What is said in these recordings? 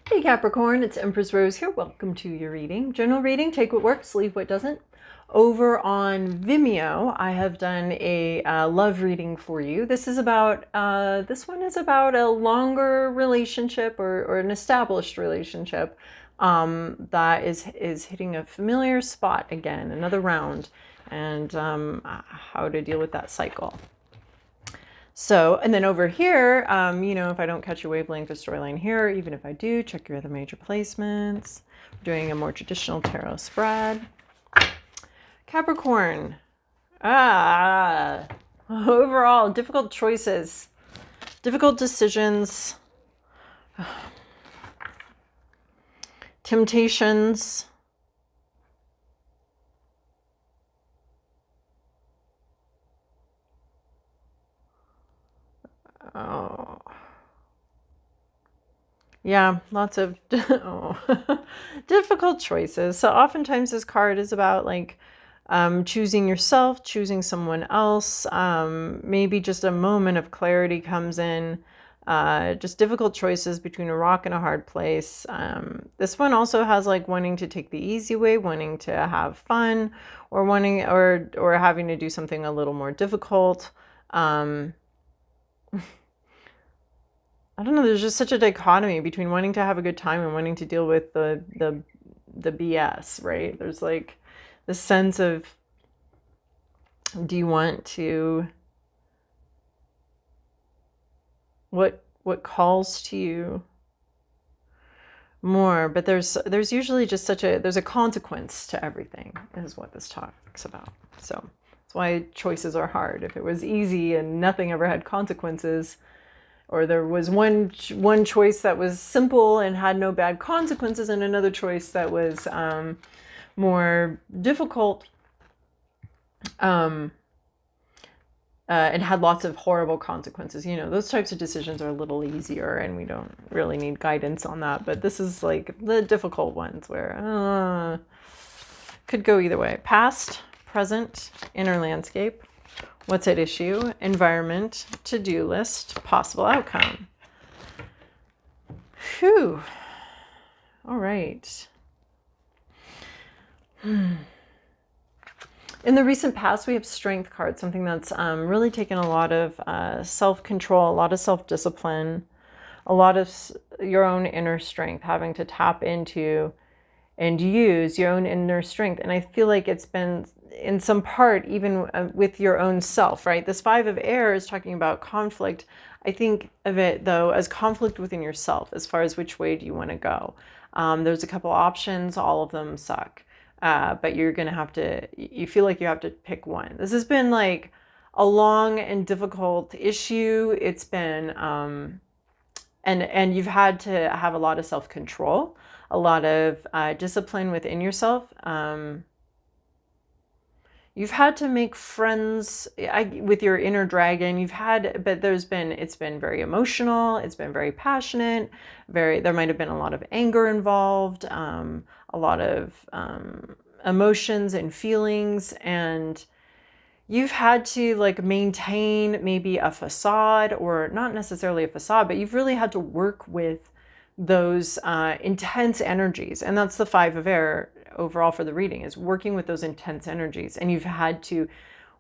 Hey Capricorn, it's Empress Rose here. Welcome to your reading. General reading, take what works, leave what doesn't. Over on Vimeo, I have done a love reading for you. This one is about a longer relationship or an established relationship that is hitting a familiar spot again, another round, and how to deal with that cycle. So, and then over here, if I don't catch your wavelength or storyline here, even if I do, check your other major placements. We're doing a more traditional tarot spread. Capricorn. Overall, difficult choices, difficult decisions, temptations. Oh. Yeah, lots of difficult choices. So oftentimes this card is about like choosing yourself, choosing someone else. Maybe just a moment of clarity comes in. Just difficult choices between a rock and a hard place. This one also has like wanting to take the easy way, wanting to have fun, or wanting or having to do something a little more difficult. I don't know, there's just such a dichotomy between wanting to have a good time and wanting to deal with the BS, right? There's like this sense of, do you want to, what calls to you more? But there's usually just there's a consequence to everything, is what this talks about. So that's why choices are hard. If it was easy and nothing ever had consequences, or there was one choice that was simple and had no bad consequences, and another choice that was more difficult and had lots of horrible consequences. Those types of decisions are a little easier, and we don't really need guidance on that. But this is like the difficult ones where could go either way. Past, present, inner landscape. What's at issue? Environment, to-do list, possible outcome. Phew. All right. In the recent past, we have Strength card, something that's really taken a lot of self-control, a lot of self-discipline, a lot of your own inner strength, having to tap into and use your own inner strength. And I feel like it's been in some part even with your own self, right? This Five of Air is talking about conflict. I think of it though as conflict within yourself, as far as which way do you want to go. There's a couple options, all of them suck, but you're gonna have to, you feel like you have to pick one. This has been like a long and difficult issue. It's been and you've had to have a lot of self-control, a lot of discipline within yourself. You've had to make friends with your inner dragon. But it's been very emotional. It's been very passionate. There might have been a lot of anger involved, a lot of emotions and feelings, and you've had to like maintain maybe a facade, or not necessarily a facade, but you've really had to work with those intense energies. And that's the Five of Air overall for the reading, is working with those intense energies. And you've had to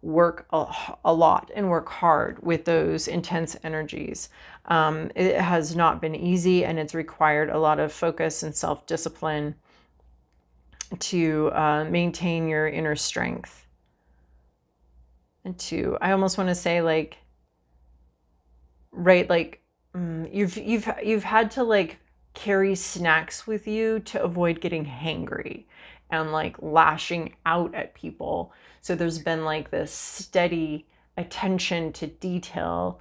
work a lot and work hard with those intense energies. It has not been easy, and it's required a lot of focus and self-discipline to maintain your inner strength. And I almost want to say like, right, like you've had to like carry snacks with you to avoid getting hangry and like lashing out at people. So there's been like this steady attention to detail,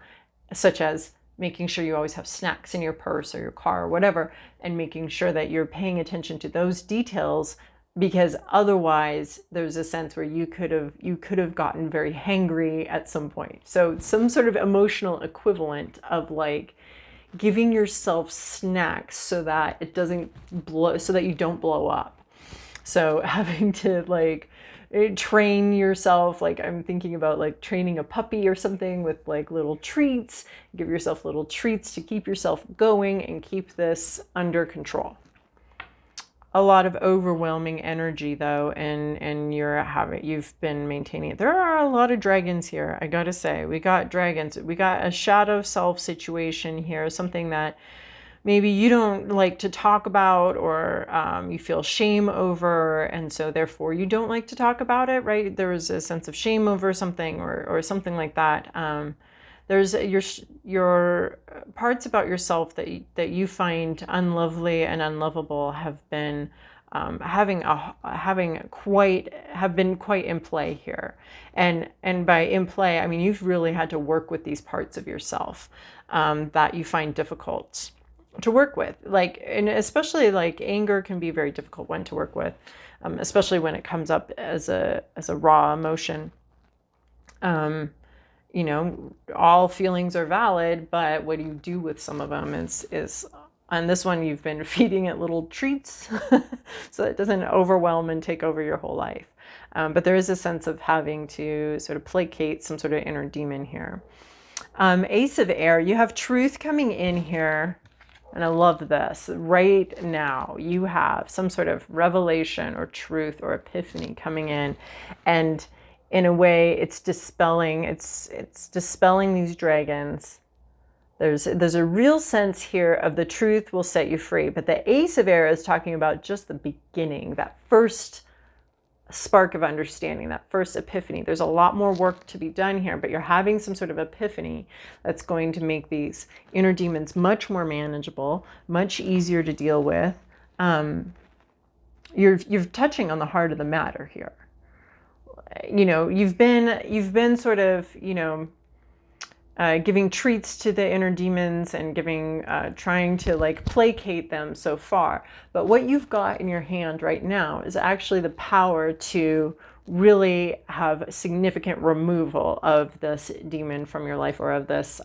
such as making sure you always have snacks in your purse or your car or whatever, and making sure that you're paying attention to those details, because otherwise there's a sense where you could have gotten very hangry at some point. So some sort of emotional equivalent of like giving yourself snacks so that it doesn't blow, so that you don't blow up. So having to like train yourself. Like I'm thinking about like training a puppy or something with like little treats. Give yourself little treats to keep yourself going and keep this under control. A lot of overwhelming energy though, and you've been maintaining it. There are a lot of dragons here, I gotta say. We got dragons. We got a shadow self situation here, something that maybe you don't like to talk about, or you feel shame over, and so therefore you don't like to talk about it, right? There is a sense of shame over something, or something like that. There's your parts about yourself that you find unlovely and unlovable have been have been quite in play here, and by in play I mean you've really had to work with these parts of yourself that you find difficult to work with, like, and especially like anger can be a very difficult one to work with, especially when it comes up as a raw emotion. You know, all feelings are valid, but what do you do with some of them is on this one you've been feeding it little treats so it doesn't overwhelm and take over your whole life. But there is a sense of having to sort of placate some sort of inner demon here. Ace of Air, you have truth coming in here. And I love this. Right now, you have some sort of revelation or truth or epiphany coming in. And in a way, it's dispelling these dragons. There's a real sense here of the truth will set you free. But the Ace of Air is talking about just the beginning, that first spark of understanding, that first epiphany. There's a lot more work to be done here, but you're having some sort of epiphany that's going to make these inner demons much more manageable, much easier to deal with. You're touching on the heart of the matter here. You know, you've been sort of, you know, giving treats to the inner demons and trying to like placate them so far. But what you've got in your hand right now is actually the power to really have significant removal of this demon from your life, or of this,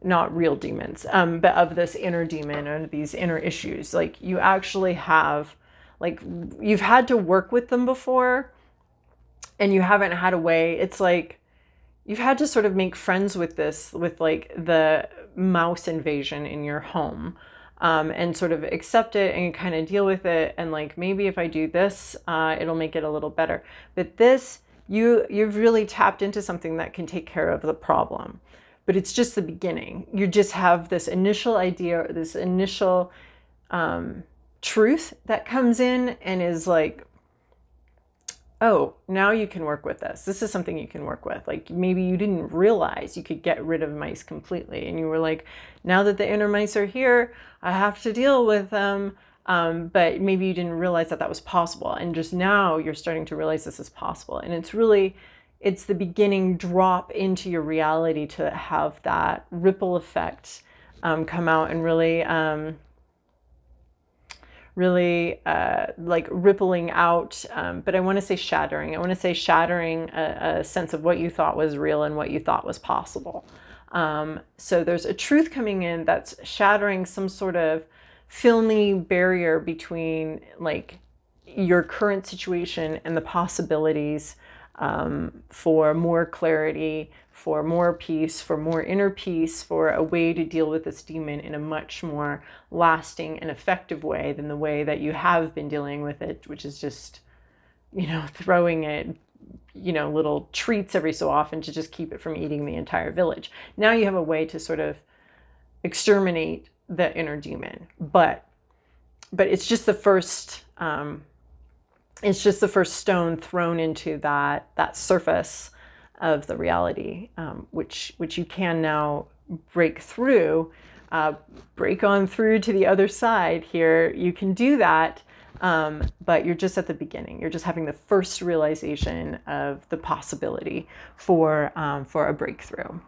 not real demons, but of this inner demon or these inner issues. Like you actually have, like you've had to work with them before and you haven't had a way. It's like, you've had to sort of make friends with this, with like the mouse invasion in your home, and sort of accept it and kind of deal with it. And like, maybe if I do this, it'll make it a little better. But this, you've really tapped into something that can take care of the problem. But it's just the beginning. You just have this initial idea, or this initial truth that comes in and is like, oh, now you can work with this. This is something you can work with. Like maybe you didn't realize you could get rid of mice completely. And you were like, now that the inner mice are here, I have to deal with them. But maybe you didn't realize that that was possible. And just now you're starting to realize this is possible. And it's the beginning drop into your reality to have that ripple effect come out and really like rippling out, but I want to say shattering. I want to say shattering a sense of what you thought was real and what you thought was possible. So there's a truth coming in that's shattering some sort of filmy barrier between like your current situation and the possibilities for more clarity, for more peace, for more inner peace, for a way to deal with this demon in a much more lasting and effective way than the way that you have been dealing with it, which is just, you know, throwing it, you know, little treats every so often to just keep it from eating the entire village. Now you have a way to sort of exterminate the inner demon, but it's just the first stone thrown into that surface of the reality, which you can now break through, break on through to the other side here. You can do that, but you're just at the beginning. You're just having the first realization of the possibility for a breakthrough.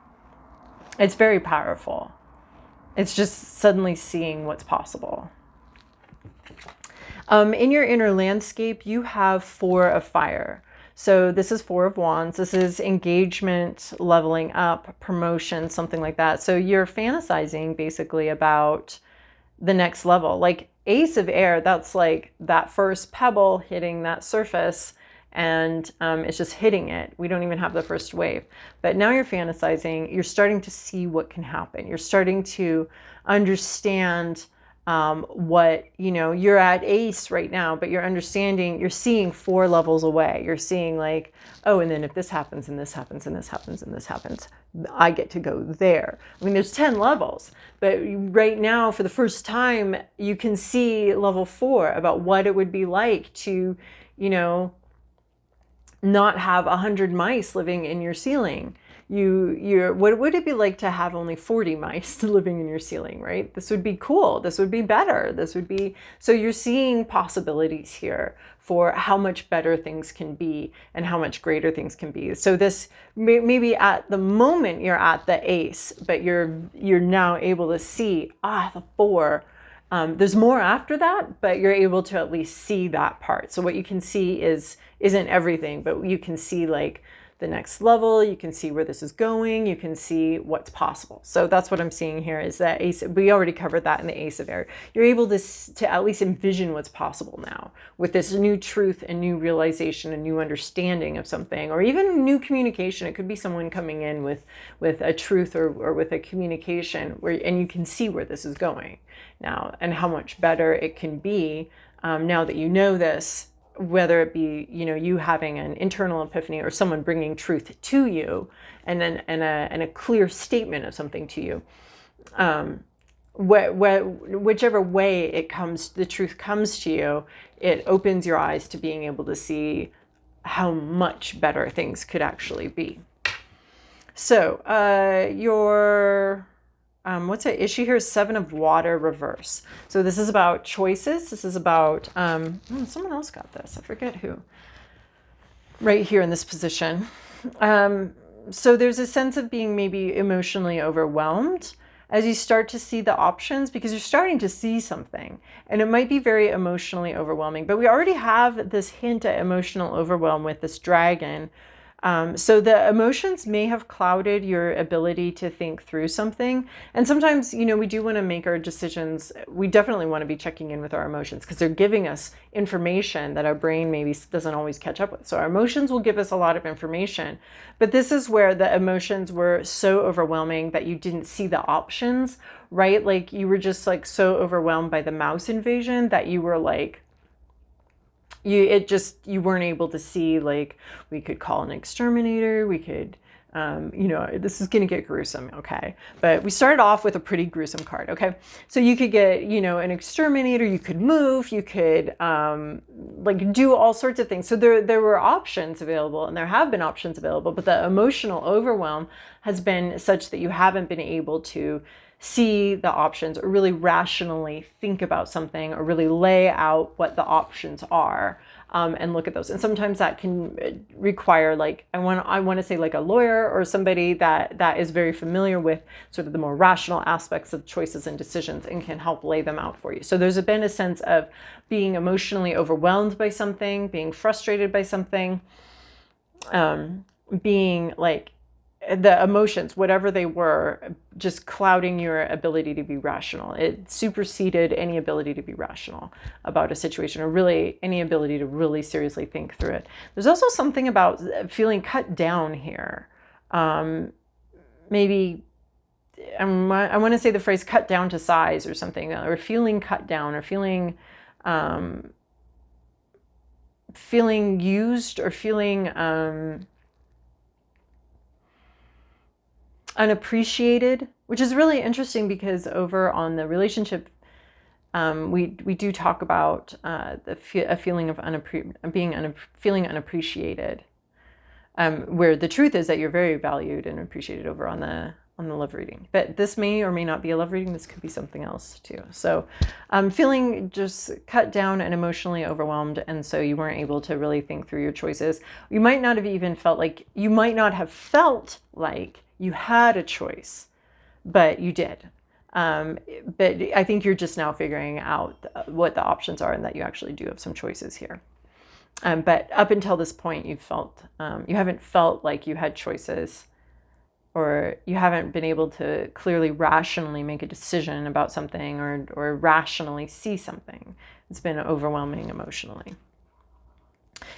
It's very powerful. It's just suddenly seeing what's possible. In your inner landscape, you have 4 of fire. So this is 4 of wands. This is engagement, leveling up, promotion, something like that. So you're fantasizing basically about the next level. Like Ace of Air, that's like that first pebble hitting that surface and it's just hitting it. We don't even have the first wave. But now you're fantasizing, you're starting to see what can happen. You're starting to understand what, you know, you're at ace right now, but you're understanding, you're seeing 4 levels away. You're seeing like, oh, and then if this happens and this happens and this happens and this happens, I get to go there. I mean, there's 10 levels, but right now for the first time, you can see level 4 about what it would be like to, you know, not have 100 mice living in your ceiling. What would it be like to have only 40 mice living in your ceiling, right? This would be cool. This would be better. This would be, so you're seeing possibilities here for how much better things can be and how much greater things can be. So this maybe at the moment you're at the ace, but you're now able to see, the 4. There's more after that, but you're able to at least see that part. So what you can see isn't everything, but you can see like the next level, you can see where this is going, you can see what's possible. So that's what I'm seeing here is that ace. We already covered that in the Ace of Air. You're able to at least envision what's possible now with this new truth and new realization and new understanding of something, or even new communication. It could be someone coming in with a truth or with a communication and you can see where this is going now and how much better it can be now that you know this, whether it be, you know, you having an internal epiphany or someone bringing truth to you and then and a clear statement of something to you. Whichever way it comes, the truth comes to you, it opens your eyes to being able to see how much better things could actually be. So your what's the issue here is 7 of Water reverse. So this is about choices. This is about someone else got this. I forget who. Right here in this position. So there's a sense of being maybe emotionally overwhelmed as you start to see the options, because you're starting to see something and it might be very emotionally overwhelming, but we already have this hint at emotional overwhelm with this dragon. So the emotions may have clouded your ability to think through something. And sometimes, you know, we do want to make our decisions. We definitely want to be checking in with our emotions because they're giving us information that our brain maybe doesn't always catch up with. So our emotions will give us a lot of information. But this is where the emotions were so overwhelming that you didn't see the options, right? Like you were just like so overwhelmed by the mouse invasion that you were like, you weren't able to see, like, we could call an exterminator, we could, you know, this is going to get gruesome, okay? But we started off with a pretty gruesome card, okay? So you could get, you know, an exterminator, you could move, you could, like, do all sorts of things. So there were options available, and there have been options available, but the emotional overwhelm has been such that you haven't been able to see the options or really rationally think about something or really lay out what the options are and look at those. And sometimes that can require, like, I want to say like a lawyer or somebody that is very familiar with sort of the more rational aspects of choices and decisions and can help lay them out for you. So there's been a sense of being emotionally overwhelmed by something, being frustrated by something, being like, the emotions, whatever they were, just clouding your ability to be rational. It superseded any ability to be rational about a situation or really any ability to really seriously think through it. There's also something about feeling cut down here. Maybe I want to say the phrase cut down to size or something, or feeling cut down or feeling used or feeling unappreciated, which is really interesting because over on the relationship, we do talk about a feeling of feeling unappreciated, where the truth is that you're very valued and appreciated over on the love reading. But this may or may not be a love reading. This could be something else too. So feeling just cut down and emotionally overwhelmed, and so you weren't able to really think through your choices. You might not have even felt like you had a choice, but you did. But I think you're just now figuring out what the options are and that you actually do have some choices here. But up until this point, you haven't felt like you had choices, or you haven't been able to clearly rationally make a decision about something or rationally see something. It's been overwhelming emotionally.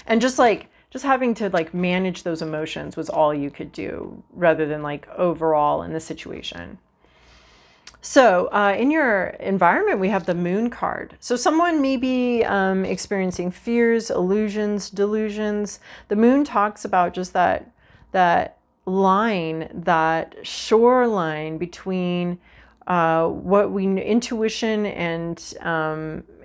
And just just having to like manage those emotions was all you could do, rather than like overall in the situation. So in your environment, we have the Moon card. So someone may be experiencing fears, illusions, delusions. The Moon talks about just that line, that shoreline between what we intuition and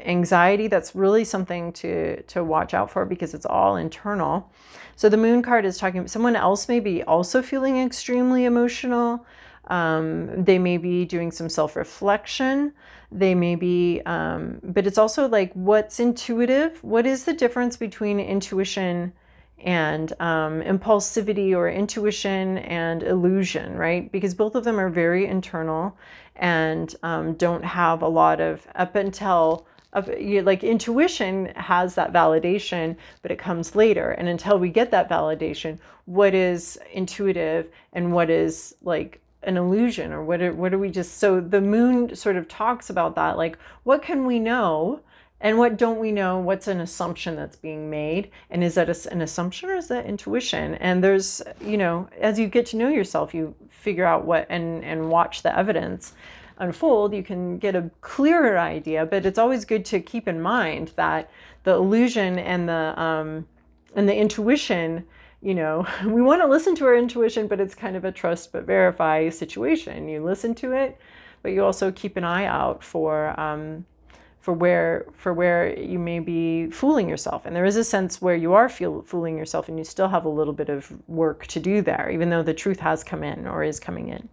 anxiety. That's really something to watch out for, because it's all internal. So the Moon card is talking, someone else may be also feeling extremely emotional. They may be doing some self-reflection. They may be, but it's also like, what's intuitive? What is the difference between intuition and impulsivity, or intuition and illusion, right? Because both of them are very internal and don't have a lot of, up until like intuition has that validation, but it comes later. And until we get that validation, what is intuitive and what is like an illusion, or what are we just, so the Moon sort of talks about that, like what can we know and what don't we know, what's an assumption that's being made, and is that an assumption or is that intuition? And there's, as you get to know yourself, you figure out what, and watch the evidence unfold, you can get a clearer idea. But it's always good to keep in mind that the illusion and the intuition, we want to listen to our intuition, but it's kind of a trust but verify situation. You listen to it, but you also keep an eye out for where you may be fooling yourself. And there is a sense where you are fooling yourself, and you still have a little bit of work to do there, even though the truth has come in or is coming in.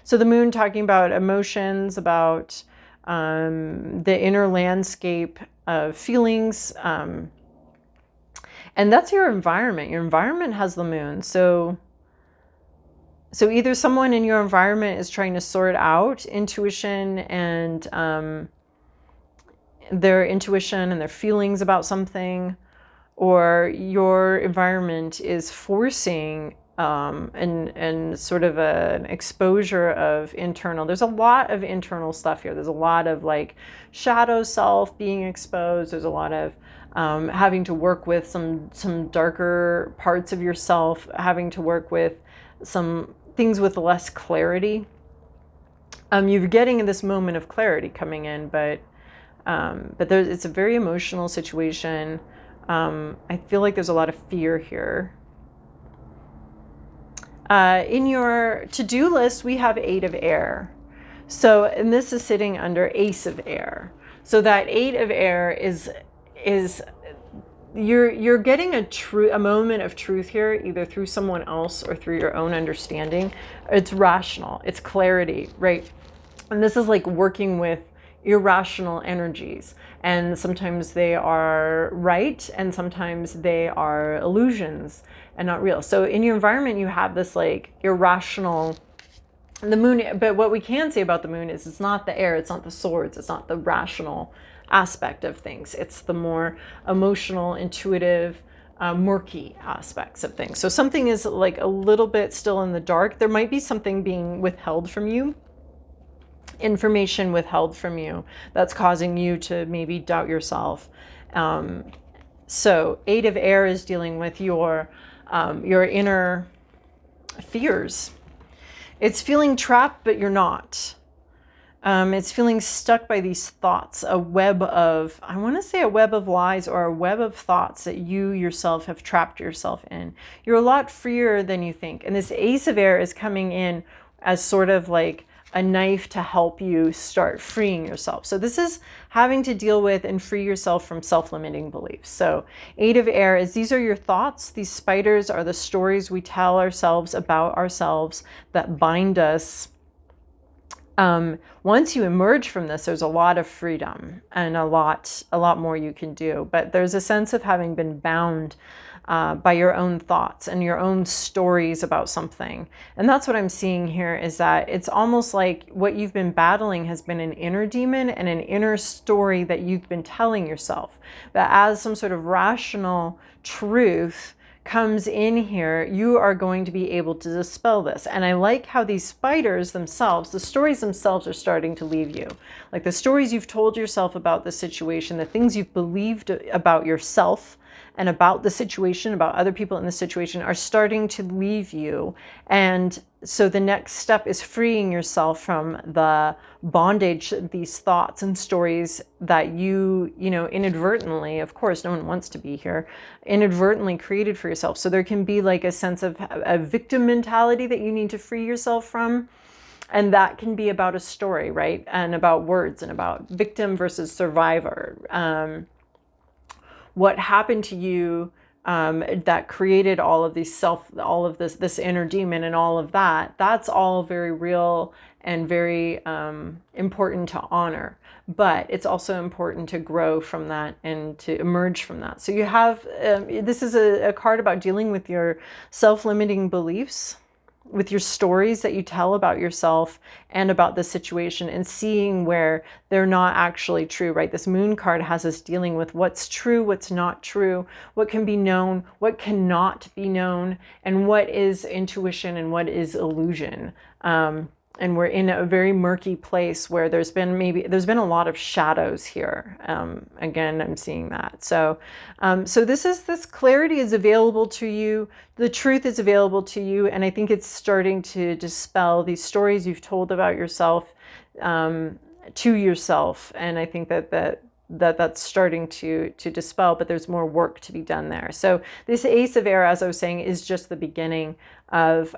So the Moon talking about emotions, about the inner landscape of feelings, and that's your environment. Your environment has the Moon. So either someone in your environment is trying to sort out intuition and their intuition and their feelings about something, or your environment is forcing and sort of an exposure of internal. There's a lot of internal stuff here. There's a lot of like shadow self being exposed. There's a lot of having to work with some darker parts of yourself, having to work with some things with less clarity. You're getting this moment of clarity coming in, but it's a very emotional situation. I feel like there's a lot of fear here. In your to-do list, we have 8 of air. So, and this is sitting under Ace of air. So that 8 of air is you're getting a moment of truth here, either through someone else or through your own understanding. It's rational, it's clarity, right? And this is like working with irrational energies, and sometimes they are right and sometimes they are illusions and not real. So in your environment you have this like irrational, the Moon, but what we can say about the Moon is it's not the air, it's not the swords, it's not the rational aspect of things, it's the more emotional, intuitive, murky aspects of things. So something is like a little bit still in the dark. There might be something being withheld from you, information withheld from you, that's causing you to maybe doubt yourself. So 8 of air is dealing with your inner fears. It's feeling trapped, but you're not. It's feeling stuck by these thoughts, a web of, I want to say a web of lies, or a web of thoughts that you yourself have trapped yourself in. You're a lot freer than you think. And this Ace of air is coming in as sort of like a knife to help you start freeing yourself. So this is having to deal with and free yourself from self-limiting beliefs. So 8 of air is, these are your thoughts. These spiders are the stories we tell ourselves about ourselves that bind us. Once you emerge from this, there's a lot of freedom and a lot more you can do. But there's a sense of having been bound by your own thoughts and your own stories about something. And that's what I'm seeing here, is that it's almost like what you've been battling has been an inner demon and an inner story that you've been telling yourself. But as some sort of rational truth comes in here, you are going to be able to dispel this. And I like how these spiders themselves, the stories themselves, are starting to leave you. Like the stories you've told yourself about the situation, the things you've believed about yourself and about the situation, about other people in the situation, are starting to leave you. And so the next step is freeing yourself from the bondage, these thoughts and stories that you know, inadvertently, of course, no one wants to be here, inadvertently created for yourself. So there can be like a sense of a victim mentality that you need to free yourself from. And that can be about a story, right? And about words and about victim versus survivor. What happened to you that created all of these all of this inner demon and all of that, that's all very real and very important to honor. But it's also important to grow from that and to emerge from that. So you have, this is a card about dealing with your self-limiting beliefs, with your stories that you tell about yourself and about the situation, and seeing where they're not actually true, right? This moon card has us dealing with what's true, what's not true, what can be known, what cannot be known, and what is intuition and what is illusion. And we're in a very murky place where there's been a lot of shadows here. Again, I'm seeing that. So this clarity is available to you. The truth is available to you. And I think it's starting to dispel these stories you've told about yourself to yourself. And I think that's starting to dispel, but there's more work to be done there. So this Ace of Air, as I was saying, is just the beginning of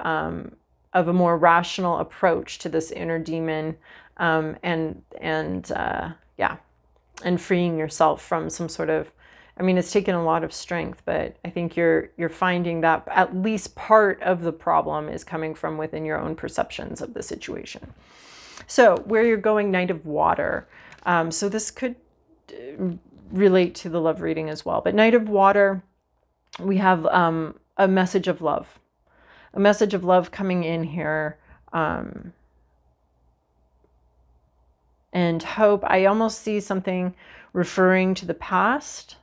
a more rational approach to this inner demon, and freeing yourself from some sort of, I mean, it's taken a lot of strength, but I think you're finding that at least part of the problem is coming from within your own perceptions of the situation. So where you're going, Knight of Water. So this could relate to the love reading as well, but Knight of Water, we have a message of love. A message of love coming in here, and hope. I almost see something referring to the past.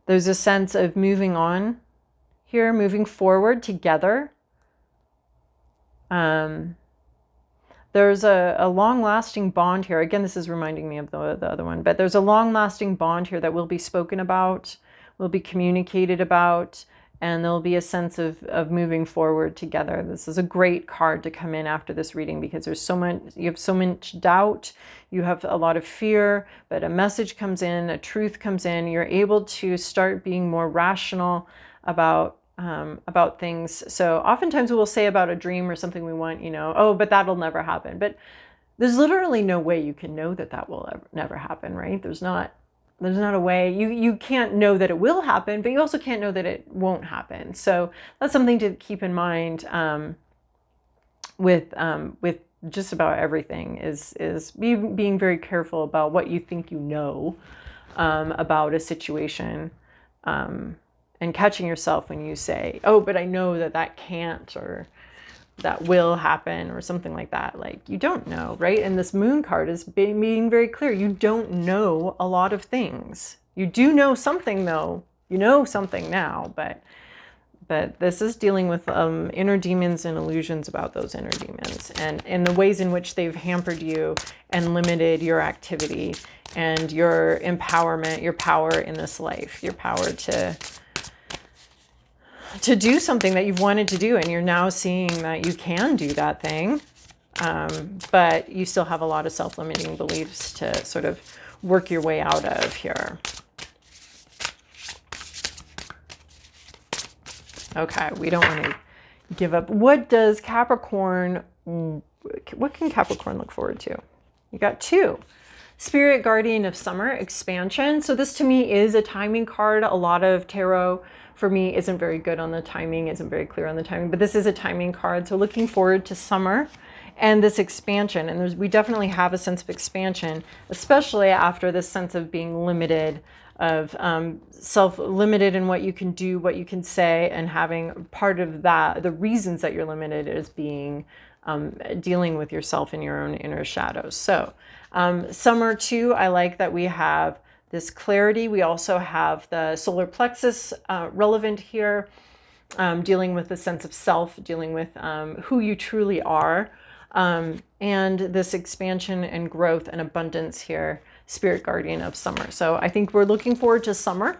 There's a sense of moving on here, moving forward together. There's a long-lasting bond here. Again, this is reminding me of the other one, but there's a long-lasting bond here that will be spoken about, will be communicated about, and there'll be a sense of moving forward together. This is a great card to come in after this reading, because there's so much, you have so much doubt, you have a lot of fear, but a message comes in, a truth comes in, you're able to start being more rational about things. So oftentimes we'll say about a dream or something we want, you know, oh, but that'll never happen. But there's literally no way you can know that will never happen, right? There's not a way. You can't know that it will happen, but you also can't know that it won't happen. So that's something to keep in mind with just about everything, is being very careful about what you think you know about a situation, and catching yourself when you say, oh, but I know that can't, or that will happen, or something like that. Like, you don't know, right? And this moon card is being very clear. You don't know a lot of things. You do know something, though. You know something now, but this is dealing with inner demons and illusions about those inner demons, and the ways in which they've hampered you and limited your activity and your empowerment, your power in this life, your power to do something that you've wanted to do, and you're now seeing that you can do that thing, but you still have a lot of self-limiting beliefs to sort of work your way out of here. Okay, we don't want to give up. What can Capricorn look forward to? You got 2. Spirit Guardian of Summer, expansion. So this to me is a timing card. A lot of tarot for me isn't very good on the timing, isn't very clear on the timing, but this is a timing card. So looking forward to summer and this expansion. And we definitely have a sense of expansion, especially after this sense of being limited, of self-limited in what you can do, what you can say, and having part of that, the reasons that you're limited is being dealing with yourself and your own inner shadows. So summer too, I like that we have this clarity. We also have the solar plexus relevant here, dealing with the sense of self, dealing with who you truly are, and this expansion and growth and abundance here. spirit guardian of summer. So I think we're looking forward to summer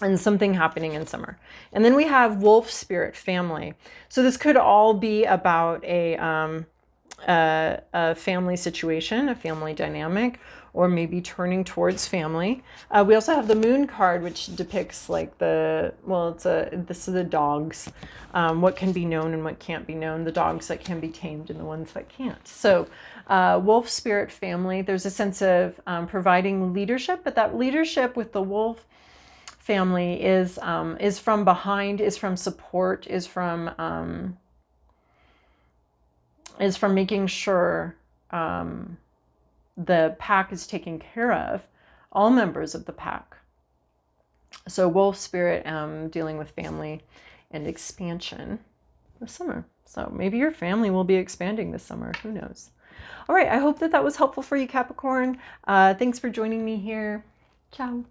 and something happening in summer. And then we have wolf spirit family. So this could all be about a family situation, a family dynamic, or maybe turning towards family. We also have the moon card, which depicts like this is the dogs, what can be known and what can't be known, the dogs that can be tamed and the ones that can't. So wolf spirit family, there's a sense of providing leadership, but that leadership with the wolf family is from behind, is from support, is from making sure the pack is taken care of, all members of the pack. So wolf spirit dealing with family and expansion this summer. So maybe your family will be expanding this summer. Who knows? All right. I hope that was helpful for you, Capricorn. Thanks for joining me here. Ciao.